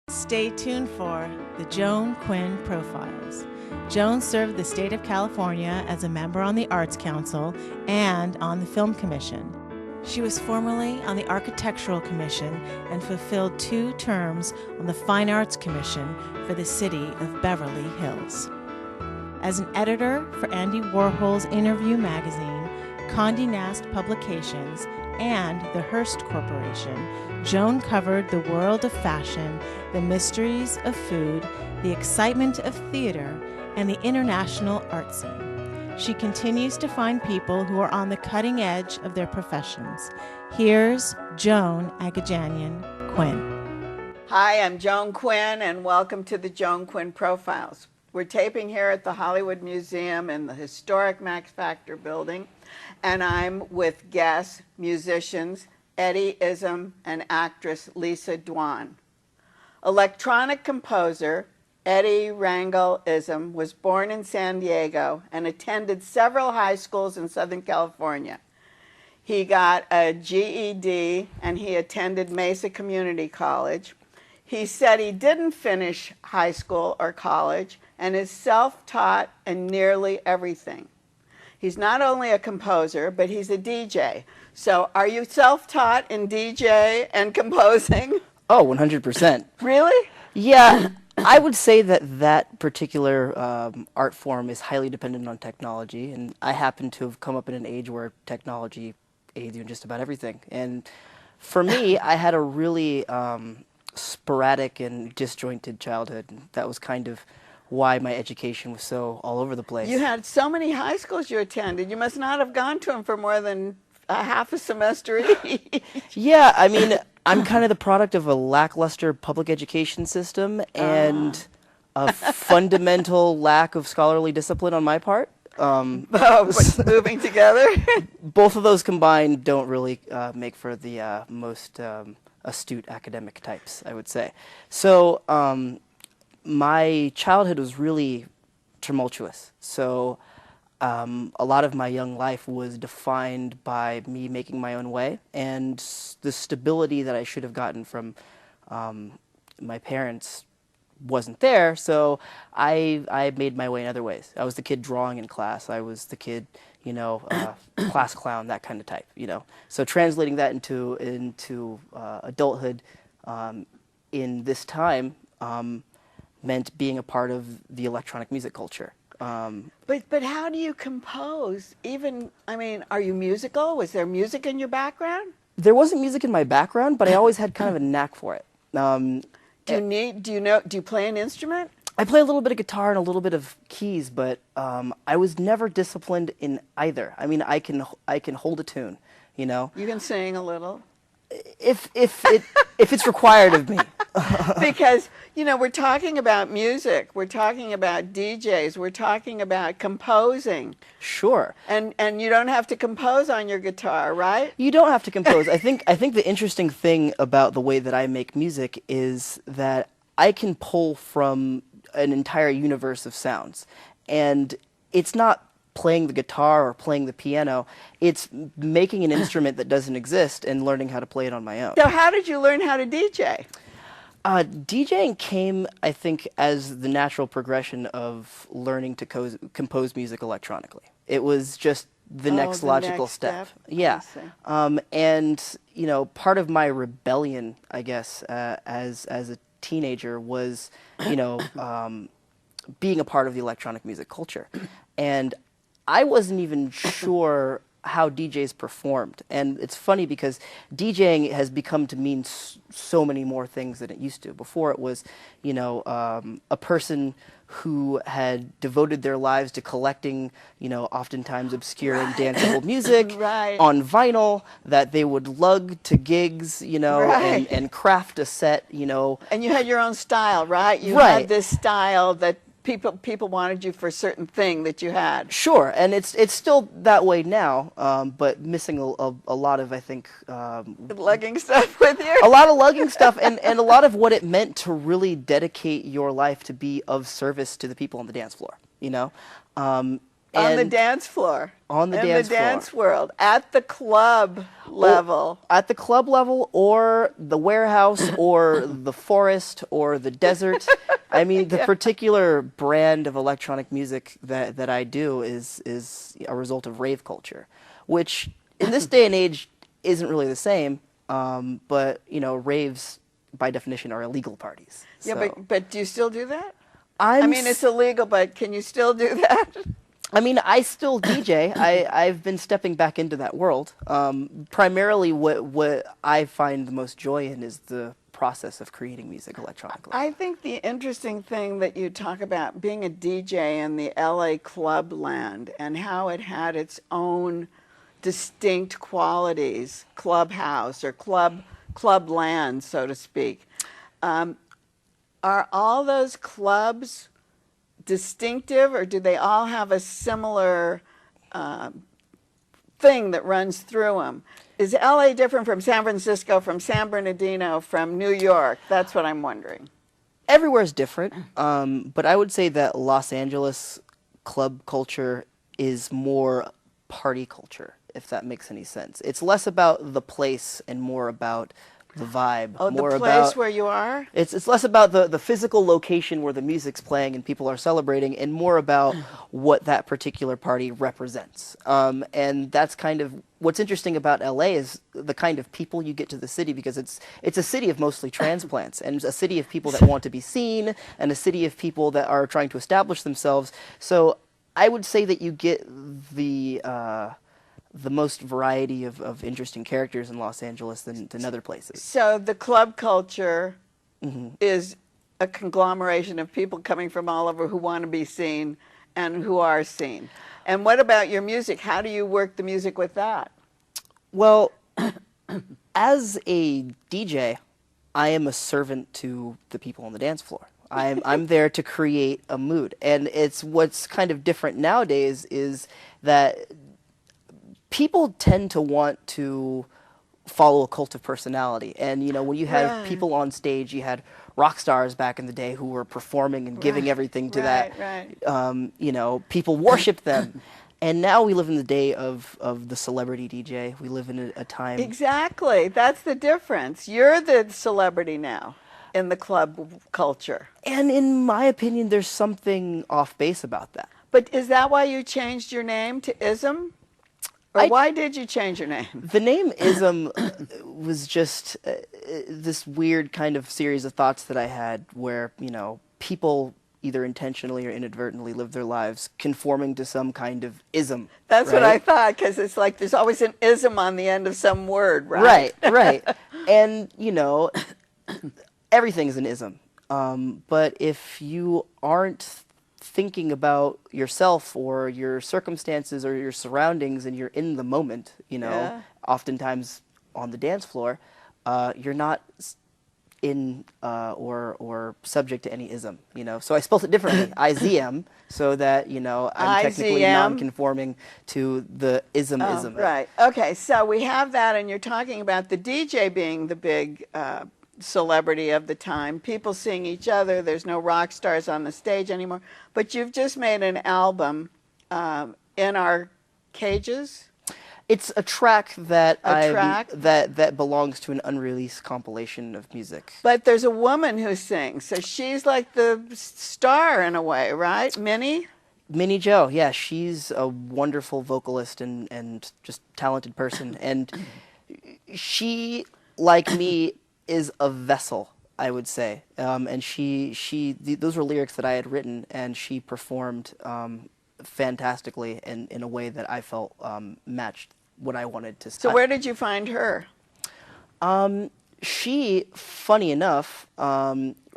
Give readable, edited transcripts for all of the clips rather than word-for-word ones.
Stay tuned for the Joan Quinn Profiles. Joan served the state of California as a member on the Arts Council and on the Film Commission. She was formerly on the Architectural Commission and fulfilled 2 terms on the Fine Arts Commission for the city of Beverly Hills. As an editor for Andy Warhol's Interview magazine, Condé Nast Publications, and the Hearst Corporation, Joan covered the world of fashion, the mysteries of food, the excitement of theater, and the international art scene. She continues to find people who are on the cutting edge of their professions. Here's Joan AGAJAINIan Quinn. Hi, I'm Joan Quinn, and welcome to the Joan Quinn Profiles. We're taping here at the Hollywood Museum in the historic Max Factor building, and I'm with guests, musicians, Eddie Izm and actress Lisa Dwan. Electronic composer Eddie Rangel Izm was born in San Diego and attended several high schools in Southern California. He got a GED and he attended Mesa Community College. He said he didn't finish high school or college and is self-taught in nearly everything. He's not only a composer, but he's a DJ. So are you self-taught in DJ and composing? Oh, 100%. Really? Yeah, I would say that that particular art form is highly dependent on technology, and I happen to have come up in an age where technology aids you in just about everything. And for me, I had a really sporadic and disjointed childhood. That was kind of why my education was so all over the place. You had so many high schools you attended. You must not have gone to them for more than half a semester each. Yeah, I mean, I'm kind of the product of a lackluster public education system and a fundamental lack of scholarly discipline on my part. Moving together? Both of those combined don't really make for the most astute academic types, I would say. So my childhood was really tumultuous. So a lot of my young life was defined by me making my own way, and the stability that I should have gotten from my parents wasn't there, so I made my way in other ways. I was the kid drawing in class. I was the kid, you know, class clown, that kind of type, you know. So translating that into adulthood in this time meant being a part of the electronic music culture. But how do you compose? Even, I mean, are you musical? Was there music in your background? There wasn't music in my background, but I always had kind of a knack for it. Do you play an instrument? I play a little bit of guitar and a little bit of keys, but I was never disciplined in either. I mean, I can hold a tune, you know. You can sing a little. If it's required of me. Because, you know, we're talking about music, we're talking about DJs, we're talking about composing. Sure. And you don't have to compose on your guitar, right? You don't have to compose. I think the interesting thing about the way that I make music is that I can pull from an entire universe of sounds. And it's not playing the guitar or playing the piano, it's making an instrument that doesn't exist and learning how to play it on my own. So how did you learn how to DJ? DJing came, I think, as the natural progression of learning to compose music electronically. It was just the next logical step. Yeah. And, you know, part of my rebellion, I guess, as a teenager was, you know, being a part of the electronic music culture. And I wasn't even sure how DJs performed. And it's funny because DJing has become to mean so many more things than it used to. Before it was, you know, a person who had devoted their lives to collecting, you know, oftentimes obscure and danceable music on vinyl that they would lug to gigs, you know, and craft a set, you know. And you had your own style, right? You had this style that people wanted you for a certain thing that you had. Sure, and it's still that way now, but missing a lot of, I think... lugging stuff with you? A lot of lugging stuff, and a lot of what it meant to really dedicate your life to be of service to the people on the dance floor, you know? On the dance floor. On the dance floor. In the dance world. At the club level. At the club level, or the warehouse, or the forest, or the desert. I mean, the particular brand of electronic music that I do is a result of rave culture, which in this day and age isn't really the same. But, you know, raves, by definition, are illegal parties. Yeah, So. but do you still do that? I mean, it's illegal, but can you still do that? I mean, I still DJ. I've been stepping back into that world. Primarily, what I find the most joy in is the process of creating music electronically. I think the interesting thing that you talk about being a DJ in the LA club land and how it had its own distinct qualities, clubhouse or club land, so to speak. Are all those clubs distinctive, or do they all have a similar thing that runs through them? Is LA different from San Francisco, from San Bernardino, from New York? That's what I'm wondering. Everywhere's different, but I would say that Los Angeles club culture is more party culture, if that makes any sense. It's less about the place and more about the vibe. Oh, more the place where you are? It's less about the physical location where the music's playing and people are celebrating, and more about what that particular party represents. And that's kind of what's interesting about LA is the kind of people you get to the city, because it's a city of mostly transplants, and a city of people that want to be seen, and a city of people that are trying to establish themselves. So I would say that you get the most variety of interesting characters in Los Angeles than other places. So the club culture is a conglomeration of people coming from all over who want to be seen and who are seen. And what about your music? How do you work the music with that? Well, as a DJ, I am a servant to the people on the dance floor. I'm there to create a mood. And it's what's kind of different nowadays is that people tend to want to follow a cult of personality. And, you know, when you have people on stage, you had rock stars back in the day who were performing and giving everything to that. You know, people worshiped them. And now we live in the day of the celebrity DJ. We live in a time... Exactly. That's the difference. You're the celebrity now in the club culture. And in my opinion, there's something off base about that. But is that why you changed your name to Izm? Or why did you change your name? The name Izm was just this weird kind of series of thoughts that I had where, you know, people either intentionally or inadvertently live their lives conforming to some kind of ism. That's what I thought, because it's like there's always an ism on the end of some word, right? Right. And, you know, everything is an ism. But if you aren't thinking about yourself or your circumstances or your surroundings and you're in the moment, you know, oftentimes on the dance floor, you're not in or subject to any ism, you know. So I spelled it differently, IZM, so that, you know, I'm technically non-conforming to the ism. Right. Okay, so we have that, and you're talking about the DJ being the big celebrity of the time, people seeing each other. There's no rock stars on the stage anymore. But you've just made an album, In Our Cages. It's a track that that belongs to an unreleased compilation of music. But there's a woman who sings, so she's like the star in a way, right? Minnie Jo, yeah, she's a wonderful vocalist and just talented person, and she, like me, is a vessel, I would say. And those were lyrics that I had written, and she performed fantastically in a way that I felt matched what I wanted to say. So where did you find her? She, funny enough,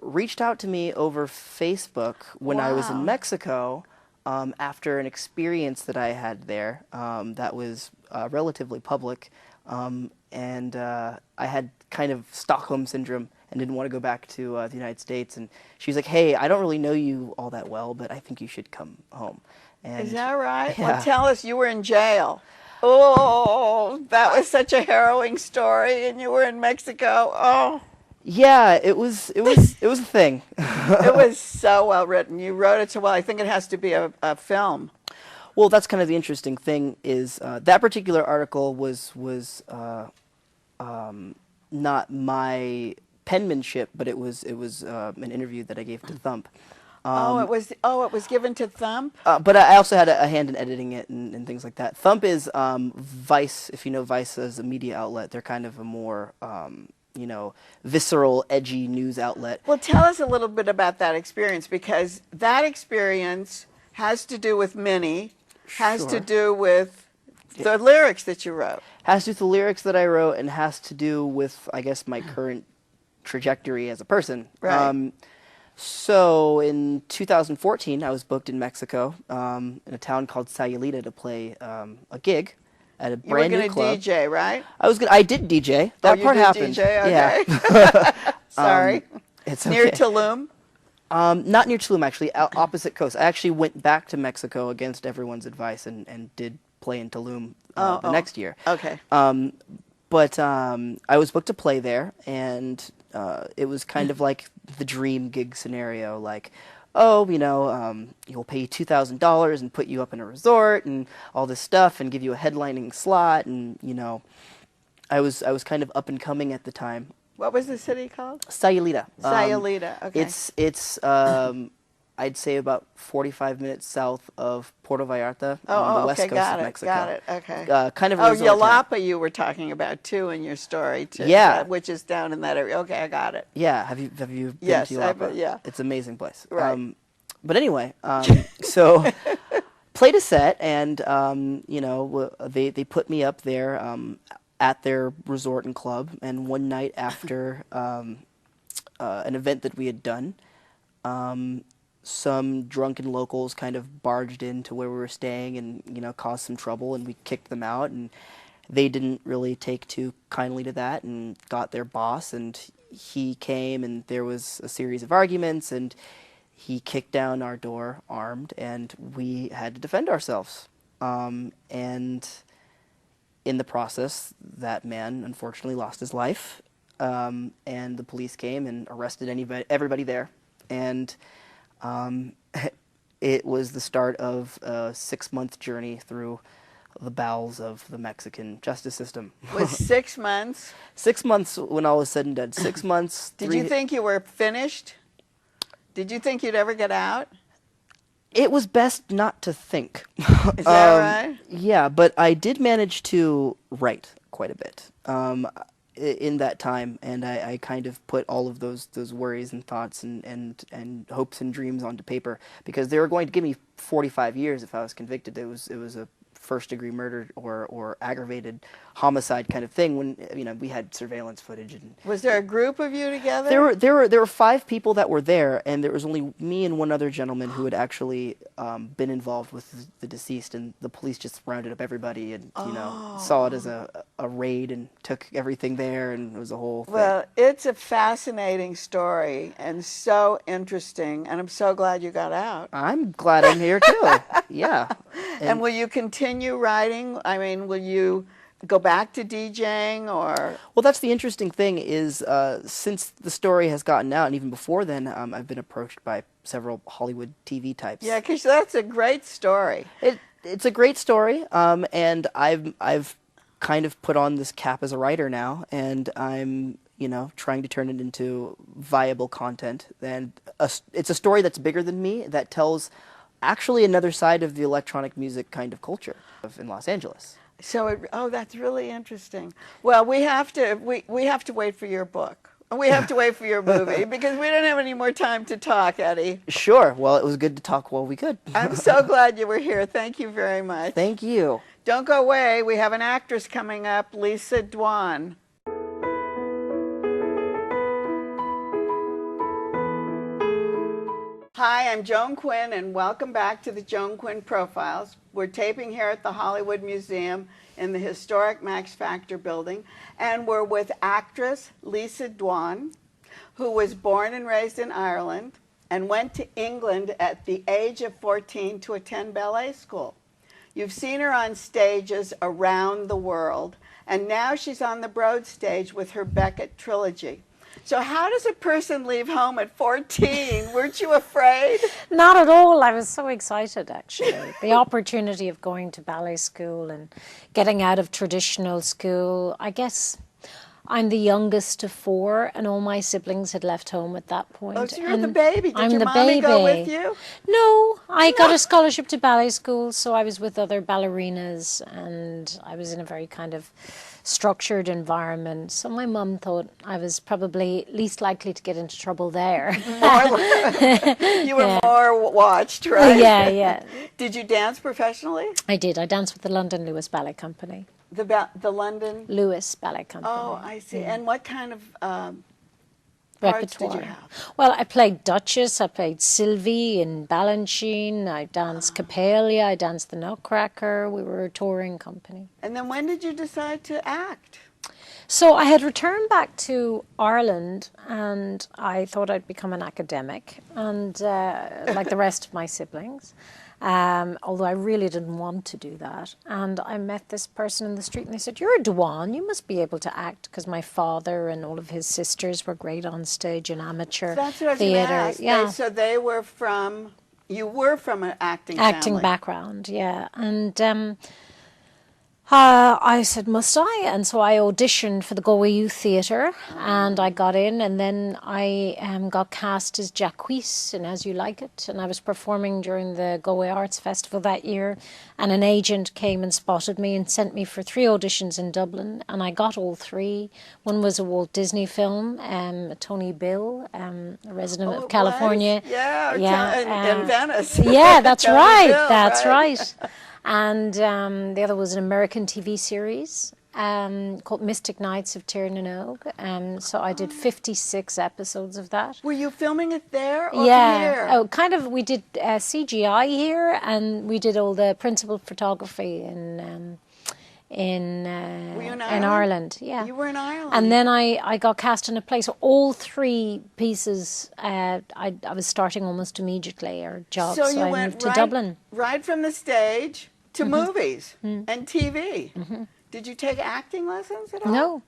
reached out to me over Facebook when I was in Mexico after an experience that I had there that was relatively public. And I had kind of Stockholm syndrome and didn't want to go back to the United States. And she was like, hey, I don't really know you all that well, but I think you should come home. And is that right? Yeah. Well, tell us, you were in jail. Oh, that was such a harrowing story, and you were in Mexico. Oh. Yeah, it was a thing. It was so well written. You wrote it so well. I think it has to be a film. Well, that's kind of the interesting thing is that particular article was not my penmanship, but it was an interview that I gave to Thump. It was given to Thump. But I also had a hand in editing it and things like that. Thump is Vice. If you know Vice as a media outlet, they're kind of a more you know, visceral, edgy news outlet. Well, tell us a little bit about that experience, because that experience has to do with Minnie, has to do with the lyrics that you wrote. Has to do with the lyrics that I wrote, and has to do with, I guess, my current trajectory as a person. Right. So in 2014, I was booked in Mexico in a town called Sayulita to play a gig at a brand new club. You were going to DJ, right? I did DJ. That part happened. DJ? Okay. Yeah. Sorry. It's okay. Near Tulum? Not near Tulum, actually. Opposite coast. I actually went back to Mexico against everyone's advice and did play in Tulum the next year. Okay. But I was booked to play there, and it was kind of like the dream gig scenario, like, oh, you know, you'll pay $2,000 and put you up in a resort and all this stuff and give you a headlining slot, and, you know, I was kind of up and coming at the time. What was the city called? Sayulita. Sayulita, okay. It's I'd say about 45 minutes south of Puerto Vallarta on the west coast of Mexico. Got it, okay. Kind of a resort Yalapa town. You were talking about too in your story too. Yeah. Which is down in that area. Okay, I got it. Yeah, have you been Yes, to Yalapa? yeah. It's an amazing place. Right. But anyway, so played a set, and you know, they put me up there at their resort and club, and one night after an event that we had done, some drunken locals kind of barged into where we were staying and, you know, caused some trouble, and we kicked them out, and they didn't really take too kindly to that and got their boss, and he came, and there was a series of arguments, and he kicked down our door armed, and we had to defend ourselves. And in the process, that man unfortunately lost his life, and the police came and arrested everybody there, and it was the start of a 6-month journey through the bowels of the Mexican justice system. Was 6 months? 6 months when all was said and done. 6 months. Did you think you were finished? Did you think you'd ever get out? It was best not to think. Is that right? Yeah, but I did manage to write quite a bit in that time, and I kind of put all of those worries and thoughts and hopes and dreams onto paper, because they were going to give me 45 years if I was convicted. It was a first-degree murder or aggravated homicide kind of thing, when, you know, we had surveillance footage. And was there a group of you together? There were 5 people that were there, and there was only me and one other gentleman who had actually been involved with the deceased, and the police just rounded up everybody and, you know, saw it as a raid and took everything there, and it was a whole thing. Well, it's a fascinating story and so interesting, and I'm so glad you got out. I'm glad I'm here too. Yeah. And will you continue writing? I mean, will you go back to DJing, or? Well, that's the interesting thing is, since the story has gotten out, and even before then, I've been approached by several Hollywood TV types. Yeah, because that's a great story. It's a great story, and I've kind of put on this cap as a writer now, and I'm, you know, trying to turn it into viable content. And it's a story that's bigger than me, that tells actually another side of the electronic music kind of culture in Los Angeles. So, that's really interesting. Well, we have to wait for your book. We have to wait for your movie, because we don't have any more time to talk, Eddie. Sure. Well, it was good to talk while we could. I'm so glad you were here. Thank you very much. Thank you. Don't go away. We have an actress coming up, Lisa Dwan. Hi, I'm Joan Quinn, and welcome back to the Joan Quinn Profiles. We're taping here at the Hollywood Museum in the historic Max Factor building, and we're with actress Lisa Dwan, who was born and raised in Ireland and went to England at the age of 14 to attend ballet school. You've seen her on stages around the world, and now she's on the Broad stage with her Beckett trilogy. So how does a person leave home at 14? Weren't you afraid? Not at all. I was so excited, actually. The opportunity of going to ballet school and getting out of traditional school. I guess I'm the youngest of 4, and all my siblings had left home at that point. Oh, so you're the baby. Did I'm your the mommy go baby. with you? No, I got a scholarship to ballet school, so I was with other ballerinas, and I was in a very kind of structured environment. So my mum thought I was probably least likely to get into trouble there. You were more watched, right? Yeah, yeah. Did you dance professionally? I did. I danced with the London Lewis Ballet Company. The London? Lewis Ballet Company. Oh, I see. And what kind of parts Repertoire. did you have? Well, I played Duchess, I played Sylvie in Balanchine, I danced Capella, I danced the Nutcracker. We were a touring company. And then when did you decide to act? So I had returned back to Ireland, and I thought I'd become an academic, and like the rest of my siblings, although I really didn't want to do that. And I met this person in the street, and they said, "You're a Dewan, you must be able to act," because my father and all of his sisters were great on stage in amateur That's what I was theatre. going to ask. Yeah. So they were from, you were from an acting family. Background, yeah. And I said, must I? And so I auditioned for the Galway Youth Theatre, and I got in, and then I got cast as Jacquees in As You Like It, and I was performing during the Galway Arts Festival that year, and an agent came and spotted me and sent me for 3 auditions in Dublin, and I got all 3. One was a Walt Disney film, Tony Bill, a resident of California. In Venice. Yeah, that's Tony right. Bill, That's right. And the other was an American TV series called Mystic Nights of Tir na Nog. So I did 56 episodes of that. Were you filming it there or Yeah. here? Oh, kind of. We did CGI here, and we did all the principal photography in Were you in Ireland? Ireland. Yeah. You were in Ireland. And then I got cast in a play. So all 3 pieces, I was starting almost immediately, or jobs. So you I went moved to Dublin. right from the stage to movies and TV. Did you take acting lessons at all? No.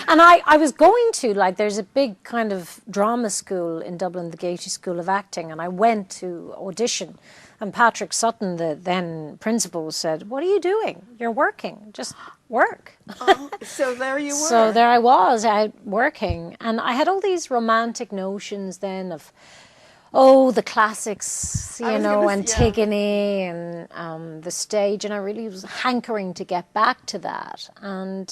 And I was going to, like, there's a big kind of drama school in Dublin, the Gaiety School of Acting, and I went to audition. And Patrick Sutton, the then principal, said, "What are you doing? You're working. Just work." Oh, so there you were. So there I was, out working. And I had all these romantic notions then of, the classics, Antigone and the stage, and I really was hankering to get back to that. And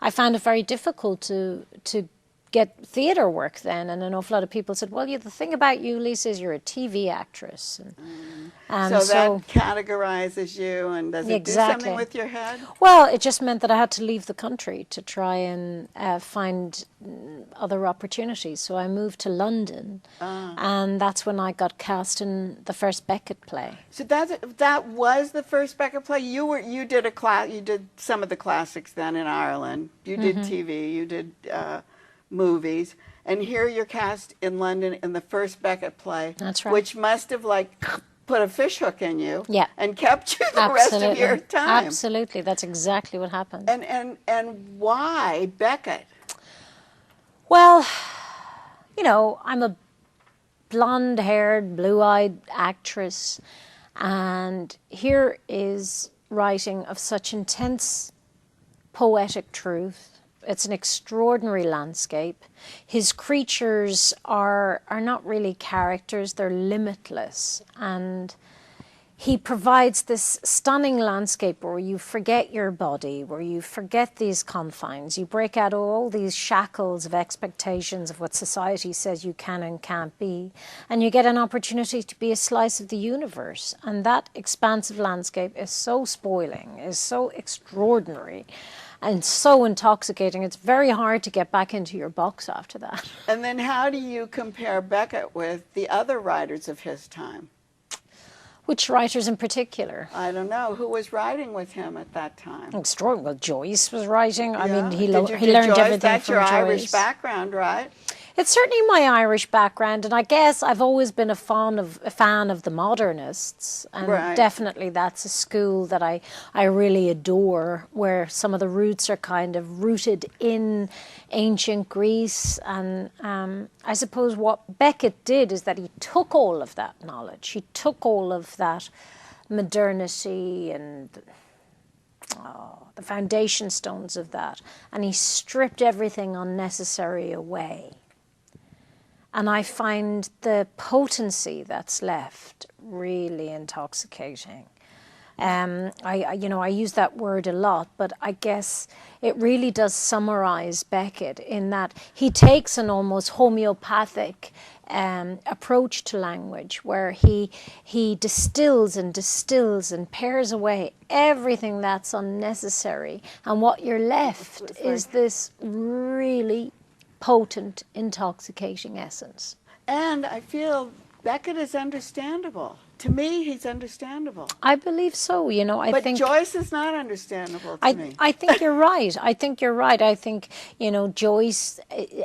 I found it very difficult to get theatre work then, and an awful lot of people said, "Well, the thing about you, Lisa, is you're a TV actress." So that categorizes you, and does it do something with your head? Well, it just meant that I had to leave the country to try and find other opportunities. So I moved to London, and that's when I got cast in the first Beckett play. So that was the first Beckett play. You did some of the classics then in Ireland. You did TV. You did movies, and here you're cast in London in the first Beckett play. That's right. Which must have put a fishhook in you, yeah, and kept you the rest of your time. Absolutely, that's exactly what happened. And why Beckett? Well, I'm a blonde-haired, blue-eyed actress, and here is writing of such intense poetic truth. It's an extraordinary landscape. His creatures are not really characters, they're limitless. And he provides this stunning landscape where you forget your body, where you forget these confines. You break out all these shackles of expectations of what society says you can and can't be. And you get an opportunity to be a slice of the universe. And that expansive landscape is so spoiling, is so extraordinary, and so intoxicating. It's very hard to get back into your box after that. And then how do you compare Beckett with the other writers of his time? Which writers in particular? I don't know. Who was writing with him at that time? Extraordinary. Well, Joyce was writing. I mean, he learned Joyce? everything That's from your Joyce. Irish background, right? It's certainly my Irish background, and I guess I've always been a fan of the modernists, and definitely that's a school that I really adore, where some of the roots are kind of rooted in ancient Greece. And I suppose what Beckett did is that he took all of that knowledge, he took all of that modernity and the foundation stones of that, and he stripped everything unnecessary away. And I find the potency that's left really intoxicating. I use that word a lot, but I guess it really does summarize Beckett in that he takes an almost homeopathic approach to language, where he distills and pares away everything that's unnecessary, and what you're left is this really potent, intoxicating essence. And I feel Beckett is understandable. To me, he's understandable. I believe so. I think Joyce is not understandable to me. I think you're right. I think Joyce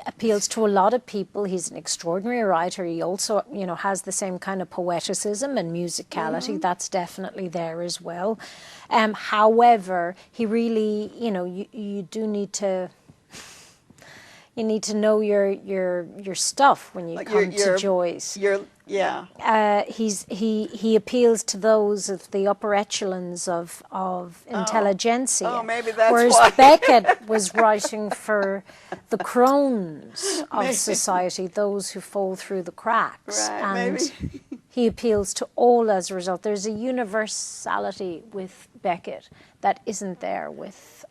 appeals to a lot of people. He's an extraordinary writer. He also, has the same kind of poeticism and musicality. That's definitely there as well. However, he really, you do need to. You need to know your stuff when you come to Joyce. He appeals to those of the upper echelons of intelligentsia. Oh, maybe that's whereas why. Beckett was writing for the crones of society, those who fall through the cracks. Right, and maybe. He appeals to all as a result. There's a universality with Beckett that isn't there with.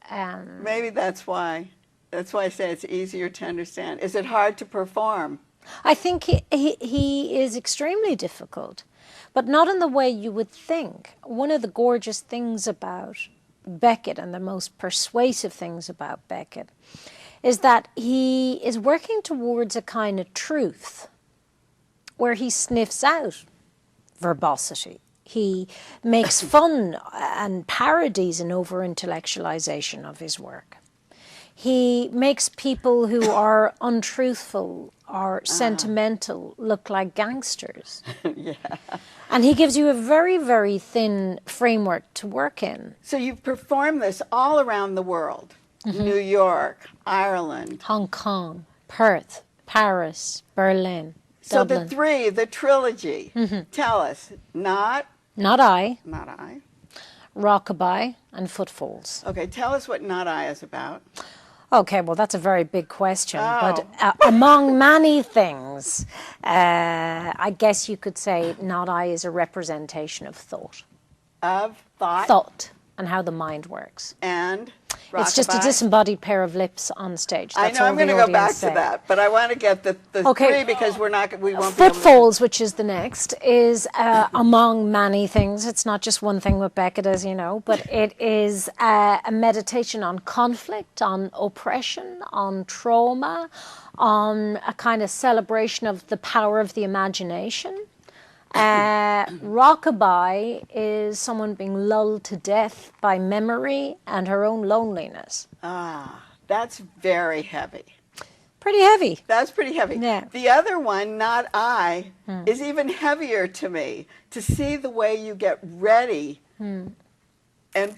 Maybe that's why. That's why I say it's easier to understand. Is it hard to perform? I think he is extremely difficult, but not in the way you would think. One of the gorgeous things about Beckett, and the most persuasive things about Beckett, is that he is working towards a kind of truth where he sniffs out verbosity. He makes fun and parodies an over-intellectualization of his work. He makes people who are untruthful or sentimental look like gangsters. Yeah. And he gives you a very, very thin framework to work in. So you've performed this all around the world. New York, Ireland. Hong Kong, Perth, Paris, Berlin, So Dublin. the trilogy. Tell us. Not I, Rockabye, and Footfalls. Okay, tell us what Not I is about. Okay, well, that's a very big question. But among many things, I guess you could say Not I is a representation of thought. Of thought? Thought, and how the mind works. And Rockabye? It's just a disembodied pair of lips on stage. That's I know, I'm going to go back to that, but I want to get the three because we won't be able to... Footfalls, which is the next, is among many things. It's not just one thing with Beckett, as you know, but it is a meditation on conflict, on oppression, on trauma, on a kind of celebration of the power of the imagination. Rockabye is someone being lulled to death by memory and her own loneliness. That's very heavy. Pretty heavy. That's pretty heavy. Yeah. The other one, Not I, is even heavier to me. To see the way you get ready and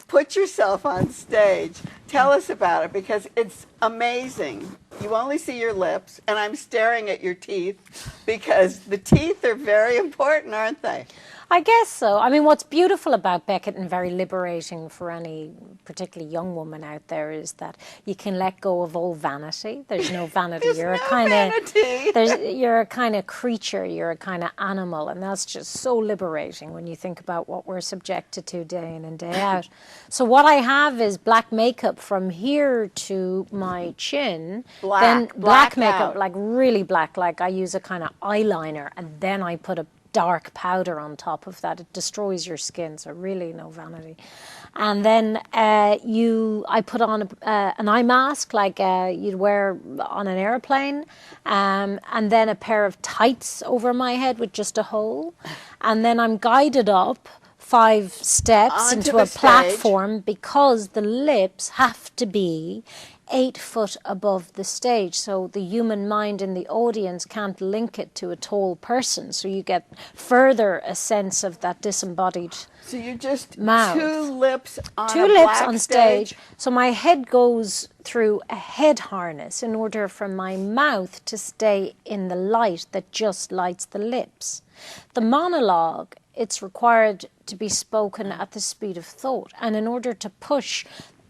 put yourself on stage. Tell us about it, because it's amazing. You only see your lips, and I'm staring at your teeth, because the teeth are very important, aren't they? I guess so. I mean, what's beautiful about Beckett and very liberating for any particularly young woman out there is that you can let go of all vanity. There's no vanity. You're a kind of creature. You're a kind of animal, and that's just so liberating when you think about what we're subjected to day in and day out. So what I have is black makeup from here to my chin. Black makeup, like really black. Like I use a kind of eyeliner, and then I put a dark powder on top of that. It destroys your skin, so really no vanity. And then I put on an eye mask like you'd wear on an airplane, and then a pair of tights over my head with just a hole. And then I'm guided up 5 steps into a platform, because the lips have to be 8 foot above the stage, so the human mind in the audience can't link it to a tall person, so you get further a sense of that disembodied So you're just mouth. two lips on Two a lips black on stage. So my head goes through a head harness in order for my mouth to stay in the light that just lights the lips. The monologue, it's required to be spoken at the speed of thought, and in order to push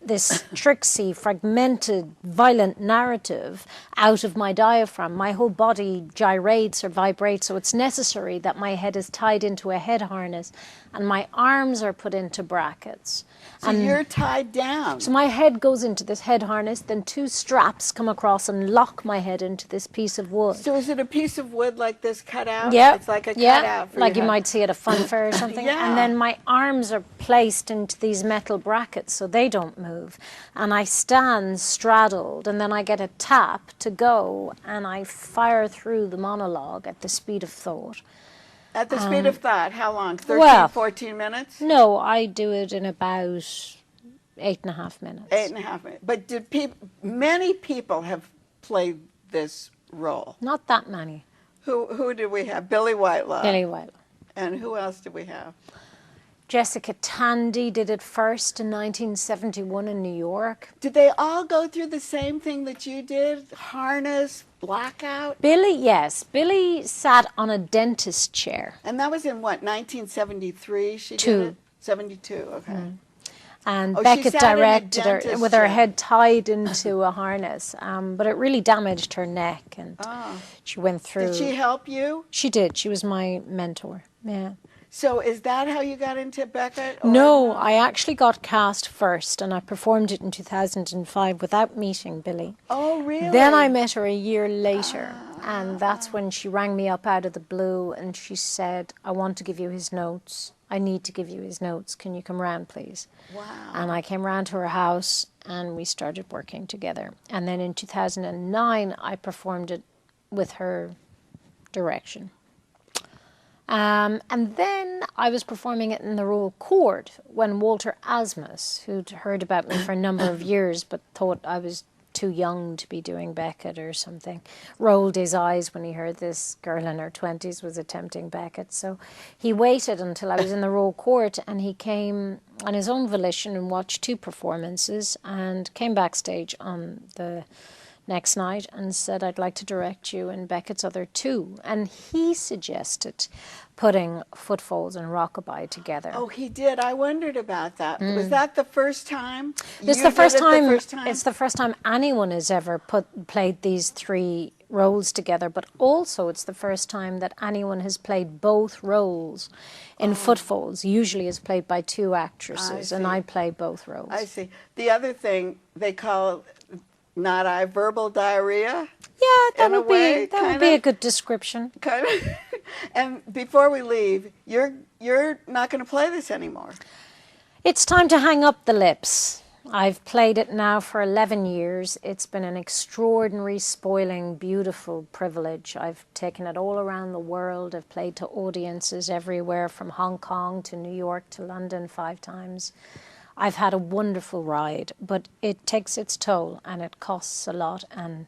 this tricksy, fragmented, violent narrative out of my diaphragm, my whole body gyrates or vibrates, so it's necessary that my head is tied into a head harness and my arms are put into brackets. So you're tied down. So my head goes into this head harness, then 2 straps come across and lock my head into this piece of wood. So is it a piece of wood like this cut out? Yeah. It's like a yeah. cutout for like your you head. might see at a fun fair or something. Yeah. And then my arms are placed into these metal brackets so they don't move. And I stand straddled, and then I get a tap to go, and I fire through the monologue at the speed of thought. At the speed of thought, how long? 13, well, 14 minutes? No, I do it in about 8.5 minutes. 8.5 minutes. But many people have played this role. Not that many. Who did we have? Billy Whitelaw. Billy Whitelaw. And who else did we have? Jessica Tandy did it first in 1971 in New York. Did they all go through the same thing that you did? Harness, blackout? Billy, yes. Billy sat on a dentist chair. And that was in what, 1973 she Two. did it? 72, okay. And Oh, she Beckett sat in a directed her dentist with her chair. head tied into a harness. But it really damaged her neck, and she went through. Did she help you? She did. She was my mentor. Yeah. So is that how you got into Beckett? Or No, I actually got cast first, and I performed it in 2005 without meeting Billy. Oh, really? Then I met her a year later, and that's when she rang me up out of the blue, and she said, I want to give you his notes. I need to give you his notes. Can you come round, please? Wow. And I came round to her house, and we started working together. And then in 2009, I performed it with her direction. And then I was performing it in the Royal Court when Walter Asmus, who'd heard about me for a number of years but thought I was too young to be doing Beckett or something, rolled his eyes when he heard this girl in her 20s was attempting Beckett. So he waited until I was in the Royal Court, and he came on his own volition and watched 2 performances and came backstage on the next night and said, I'd like to direct you in Beckett's other 2. And he suggested putting Footfalls and Rockabye together. Oh, he did. I wondered about that. Was that the first time? It's You the did first it time. The first time? It's the first time anyone has ever played these 3 roles together, but also it's the first time that anyone has played both roles in Footfalls. Usually is played by 2 actresses, and I play both roles. I see. The other thing they call verbal diarrhea. Yeah, that in a would way, be that would be a good description. Kind of. And before we leave, you're not going to play this anymore. It's time to hang up the lips. I've played it now for 11 years. It's been an extraordinary, spoiling, beautiful privilege. I've taken it all around the world. I've played to audiences everywhere from Hong Kong to New York to London 5 times. I've had a wonderful ride, but it takes its toll and it costs a lot, and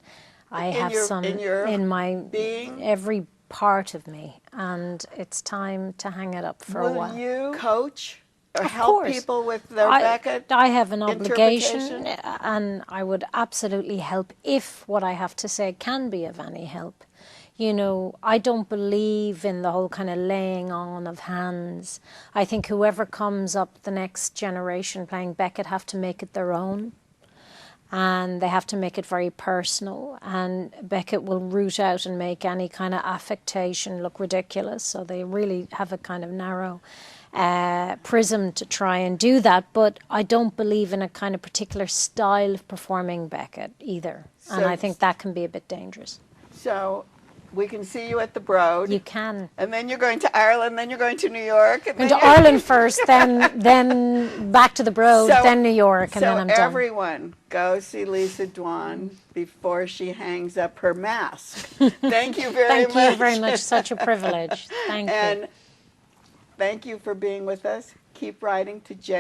I have some in my being? every part of me, and it's time to hang it up for a while. Will you coach or Of help course. people with their Beckett I have an obligation, interpretation? and I would absolutely help if what I have to say can be of any help. You know, I don't believe in the whole kind of laying on of hands. I think whoever comes up the next generation playing Beckett have to make it their own. And they have to make it very personal. And Beckett will root out and make any kind of affectation look ridiculous. So they really have a kind of narrow prism to try and do that. But I don't believe in a kind of particular style of performing Beckett either. And I think that can be a bit dangerous. So we can see you at the Broad. You can. And then you're going to Ireland, then you're going to New York. And Going then to Ireland first, then back to the Broad, then New York, and then I'm So done. everyone, go see Lisa Dwan before she hangs up her mask. Thank you very much. Thank you very much. Such a privilege. Thank you. And thank you for being with us. Keep writing to Jay.